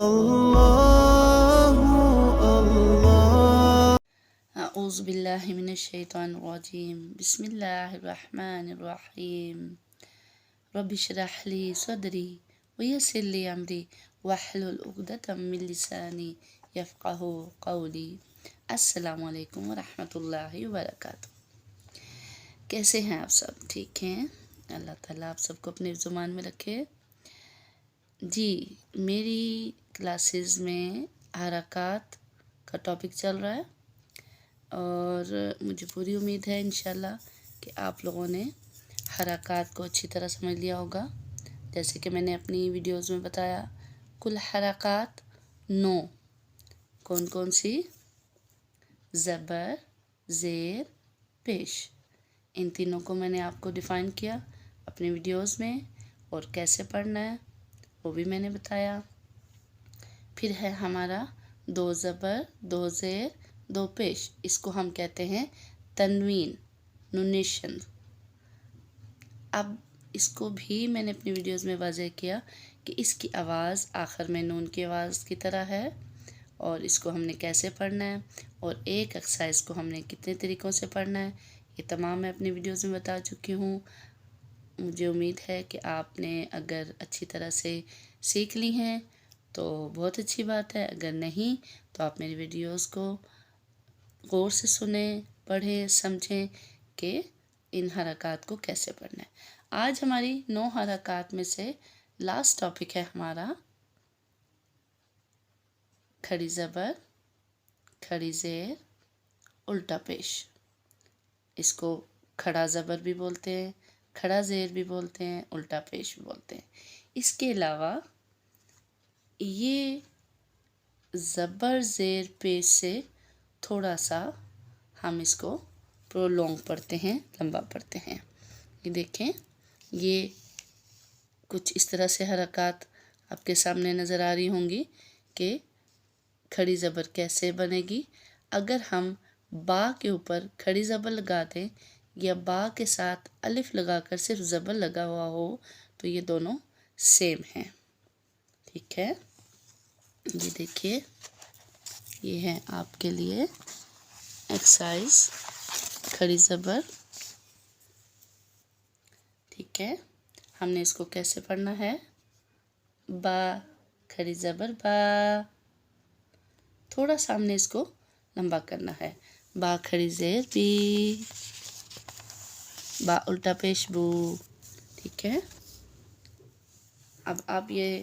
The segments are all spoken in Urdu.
أعوذ بالله من الشيطان الرجيم بسم الله الرحمن الرحيم رب اشرح لي صدري ويسر لي أمري واحلل عقدة من لساني يفقه قولي السلام علیکم ورحمۃ اللہ وبرکاتہ۔ کیسے ہیں آپ سب؟ ٹھیک ہیں؟ اللہ تعالیٰ آپ سب کو اپنے زمان میں رکھے۔ جی، میری کلاسز میں حرکات کا ٹاپک چل رہا ہے اور مجھے پوری امید ہے انشاءاللہ کہ آپ لوگوں نے حرکات کو اچھی طرح سمجھ لیا ہوگا۔ جیسے کہ میں نے اپنی ویڈیوز میں بتایا، کل حرکات 9، کون کون سی؟ زبر، زیر، پیش، ان تینوں کو میں نے آپ کو ڈیفائن کیا اپنی ویڈیوز میں، اور کیسے پڑھنا ہے وہ بھی میں نے بتایا۔ پھر ہے ہمارا 2 زبر، 2 زیر، 2 پیش، اس کو ہم کہتے ہیں تنوین، نونیشن۔ اب اس کو بھی میں نے اپنی ویڈیوز میں واضح کیا کہ اس کی آواز آخر میں نون کی آواز کی طرح ہے، اور اس کو ہم نے کیسے پڑھنا ہے، اور ایک ایکسرسائز کو ہم نے کتنے طریقوں سے پڑھنا ہے، یہ تمام میں اپنی ویڈیوز میں بتا چکی ہوں۔ مجھے امید ہے کہ آپ نے اگر اچھی طرح سے سیکھ لی ہیں تو بہت اچھی بات ہے، اگر نہیں تو آپ میری ویڈیوز کو غور سے سنیں، پڑھیں، سمجھیں کہ ان حرکات کو کیسے پڑھنا ہے۔ آج ہماری 9 حرکات میں سے لاسٹ ٹاپک ہے ہمارا کھڑی زبر، کھڑی زیر، الٹا پیش۔ اس کو کھڑا زبر بھی بولتے ہیں، کھڑا زیر بھی بولتے ہیں، الٹا پیش بھی بولتے ہیں۔ اس کے علاوہ یہ زبر زیر پیش سے تھوڑا سا ہم اس کو پرولونگ پڑھتے ہیں، لمبا پڑھتے ہیں۔ یہ دیکھیں، یہ کچھ اس طرح سے حرکات آپ کے سامنے نظر آ رہی ہوں گی کہ کھڑی زبر کیسے بنے گی۔ اگر ہم با کے اوپر کھڑی زبر لگا دیں یا با کے ساتھ الف لگا کر صرف زبر لگا ہوا ہو تو یہ دونوں سیم ہیں، ٹھیک ہے؟ یہ دیکھیے، یہ ہے آپ کے لیے ایکسرسائز کھڑی زبر، ٹھیک ہے؟ ہم نے اس کو کیسے پڑھنا ہے؟ با، کھڑی زبر با، تھوڑا سا ہم نے اس کو لمبا کرنا ہے۔ با کھڑی زیر بی، با الٹا پیش بو، ٹھیک ہے؟ اب آپ یہ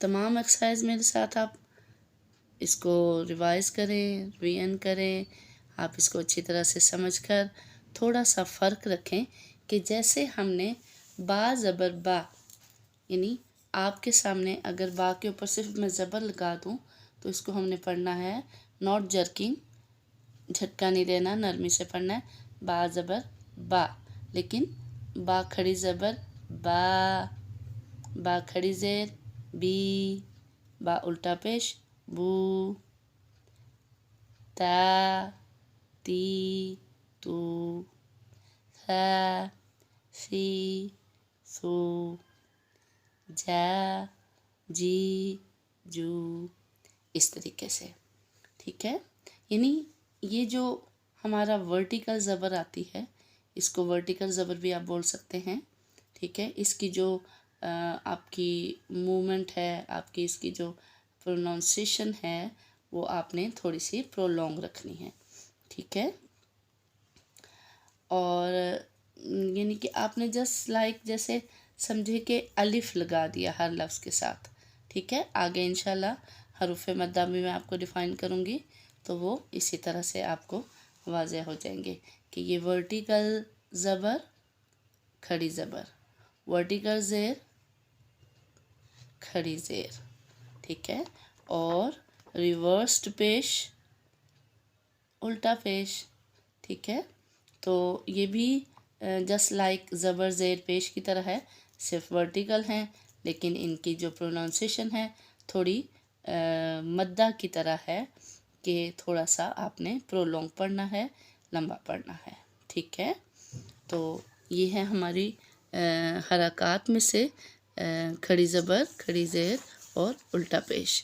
تمام ایکسرسائز میرے ساتھ آپ اس کو ریوائز کریں، ریویژن کریں، آپ اس کو اچھی طرح سے سمجھ کر تھوڑا سا فرق رکھیں کہ جیسے ہم نے با زبر با، یعنی آپ کے سامنے اگر با کے اوپر صرف میں زبر لگا دوں تو اس کو ہم نے پڑھنا ہے ناٹ جرکنگ، جھٹکا نہیں دینا، نرمی سے پڑھنا ہے، با زبر با، لیکن با کھڑی زبر با، با کھڑی زیر بی، با الٹا پیش بو، تا، تی، تو، ث، ثی، ثو، جا، جی، جو، اس طریقے سے، ٹھیک ہے؟ یعنی یہ جو ہمارا ورٹیکل زبر آتی ہے، اس کو ورٹیکل زبر بھی آپ بول سکتے ہیں، ٹھیک ہے؟ اس کی جو آپ کی موومنٹ ہے، آپ کی اس کی جو پروننسیشن ہے وہ آپ نے تھوڑی سی پرولونگ رکھنی ہے، ٹھیک ہے؟ اور یعنی کہ آپ نے جسٹ لائک جیسے سمجھے کہ الف لگا دیا ہر لفظ کے ساتھ، ٹھیک ہے؟ آگے انشاءاللہ حروف مدہ بھی میں آپ کو ڈیفائن کروں گی تو وہ اسی طرح سے آپ کو واضح ہو جائیں گے کہ یہ ورٹیکل زبر، کھڑی زبر، ورٹیکل زیر، کھڑی زیر، ٹھیک ہے؟ اور ریورسڈ پیش، الٹا پیش، ٹھیک ہے؟ تو یہ بھی جسٹ لائک زبر زیر پیش کی طرح ہے، صرف ورٹیکل ہیں، لیکن ان کی جو پروننسیشن ہے تھوڑی مدہ کی طرح ہے کہ تھوڑا سا آپ نے پرولونگ پڑھنا ہے، لمبا پڑھنا ہے، ٹھیک ہے؟ تو یہ ہے ہماری حرکات میں سے کھڑی زبر، کھڑی زیر اور الٹا پیش۔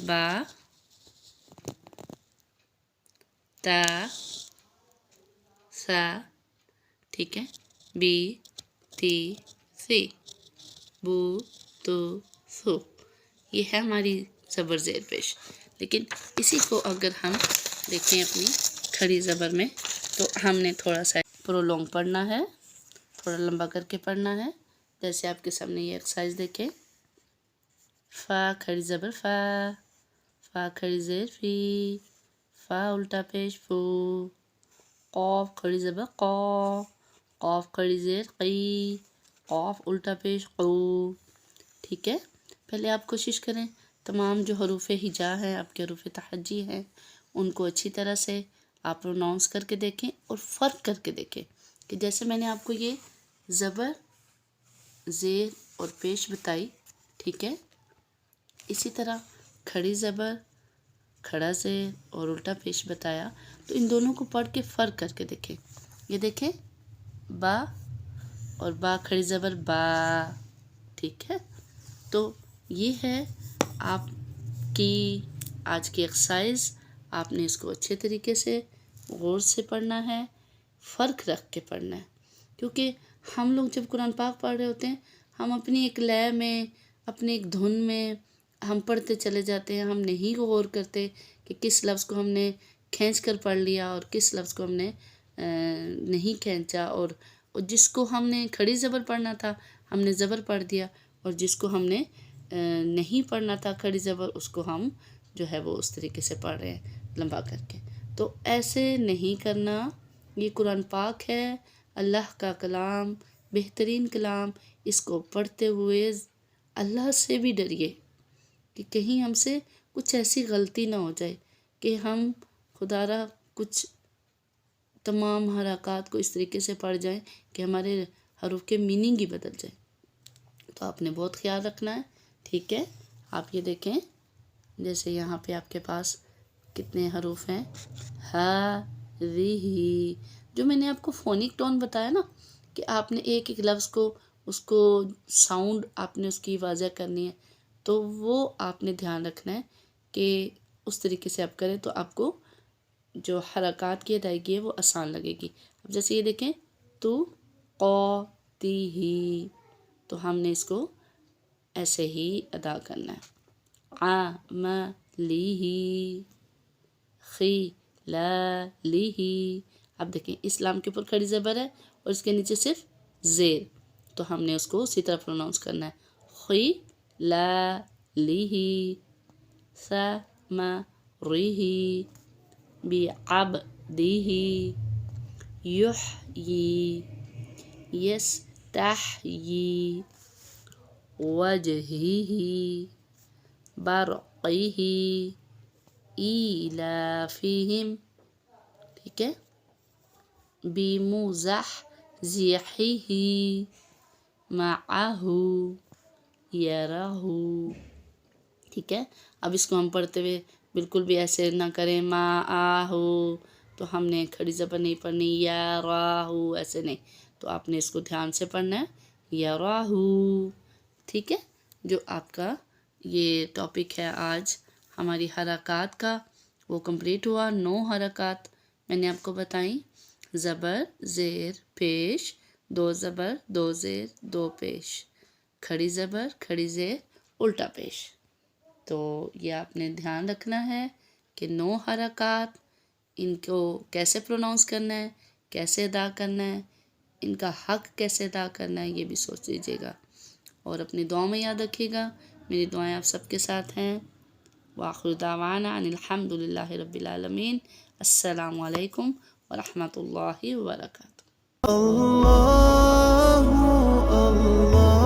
با تا سا، ٹھیک ہے، بی تی سی، بو تو سو، یہ ہے ہماری زبر زیر پیش۔ لیکن اسی کو اگر ہم دیکھیں اپنی کھڑی زبر میں تو ہم نے تھوڑا سا پرولونگ پڑھنا ہے، تھوڑا لمبا کر کے پڑھنا ہے۔ جیسے آپ کے سامنے یہ ایکسرسائز دیکھیں، فا کھڑی زبر فا، فا کھڑی زیر فی، فا الٹا پیش فو، قاف کھڑی زبر قا، قاف کھڑی زیر قی، قاف الٹا پیش قو، ٹھیک ہے۔ پہلے آپ کوشش کریں تمام جو حروف ہجا ہیں، آپ کے حروف تحجی ہیں، ان کو اچھی طرح سے آپ پروناؤنس کر کے دیکھیں اور فرق کر کے دیکھیں کہ جیسے میں نے آپ کو یہ زبر زیر اور پیش بتائی، ٹھیک ہے، اسی طرح کھڑی زبر کھڑا زیر اور الٹا پیش بتایا، تو ان دونوں کو پڑھ کے فرق کر کے دیکھیں۔ یہ دیکھیں با اور با کھڑی زبر با، ٹھیک ہے۔ تو یہ ہے آپ کی آج کی ایکسرسائز، آپ نے اس کو اچھے طریقے سے غور سے پڑھنا ہے، فرق رکھ کے پڑھنا ہے، کیونکہ ہم لوگ جب قرآن پاک پڑھ رہے ہوتے ہیں، ہم اپنی ایک لے میں، اپنی ایک دھن میں ہم پڑھتے چلے جاتے ہیں، ہم نہیں غور کرتے کہ کس لفظ کو ہم نے کھینچ کر پڑھ لیا اور کس لفظ کو ہم نے نہیں کھینچا، اور جس کو ہم نے کھڑی زبر پڑھنا تھا ہم نے زبر پڑھ دیا، اور جس کو ہم نے نہیں پڑھنا تھا کھڑی زبر اس کو ہم جو ہے وہ اس طریقے سے پڑھ رہے ہیں لمبا کر کے۔ تو ایسے نہیں کرنا، یہ قرآن پاک ہے، اللہ کا کلام، بہترین کلام، اس کو پڑھتے ہوئے اللہ سے بھی ڈریے کہ کہیں ہم سے کچھ ایسی غلطی نہ ہو جائے کہ ہم خدا را کچھ تمام حرکات کو اس طریقے سے پڑھ جائیں کہ ہمارے حروف کے میننگ ہی بدل جائیں۔ تو آپ نے بہت خیال رکھنا ہے، ٹھیک ہے۔ آپ یہ دیکھیں جیسے یہاں پہ آپ کے پاس کتنے حروف ہیں، ہا ری ہی، جو میں نے آپ کو فونک ٹون بتایا نا کہ آپ نے ایک ایک لفظ کو اس کو ساؤنڈ آپ نے اس کی واضح کرنی ہے، تو وہ آپ نے دھیان رکھنا ہے کہ اس طریقے سے آپ کریں تو آپ کو جو حرکات کی ادائیگی ہے وہ آسان لگے گی۔ اب جیسے یہ دیکھیں تو قو تی ہی، تو ہم نے اس کو ایسے ہی ادا کرنا ہے، آ م لی ہی، خی لا لی ہی۔ اب دیکھیں اسلام کے اوپر کھڑی زبر ہے اور اس کے نیچے صرف زیر، تو ہم نے اس کو اسی طرح پروناؤنس کرنا ہے، خی لا لی ہی، سا م ری ہی، بی عب دی ہی، یح یی، یس تح یی، وجہی ہی، برقی ہی، ایلافہم، ٹھیک ہے، بمزحزحہ، معہ، یرہ، ٹھیک ہے۔ اب اس کو ہم پڑھتے ہوئے بالکل بھی ایسے نہ کریں ما آہو، تو ہم نے کھڑی زبر نہیں پڑھنی، یا راہو ایسے نہیں، تو آپ نے اس کو دھیان سے پڑھنا ہے، یا راہو، ٹھیک ہے۔ جو آپ کا یہ ٹاپک ہے آج ہماری حرکات کا وہ کمپلیٹ ہوا، 9 حرکات میں نے آپ کو بتائیں، زبر زیر پیش، 2 زبر 2 زیر 2 پیش، کھڑی زبر کھڑی زیر الٹا پیش۔ تو یہ آپ نے دھیان رکھنا ہے کہ 9 حرکات، ان کو کیسے پروناؤنس کرنا ہے، کیسے ادا کرنا ہے، ان کا حق کیسے ادا کرنا ہے، یہ بھی سوچ لیجیے گا، اور اپنی دعاؤں میں یاد رکھیے گا۔ میری دعائیں آپ سب کے ساتھ ہیں۔ وآخر دعوانا ان الحمد للہ رب العالمین۔ السلام علیکم ورحمۃ اللہ وبرکاتہ۔ اللہ اللہ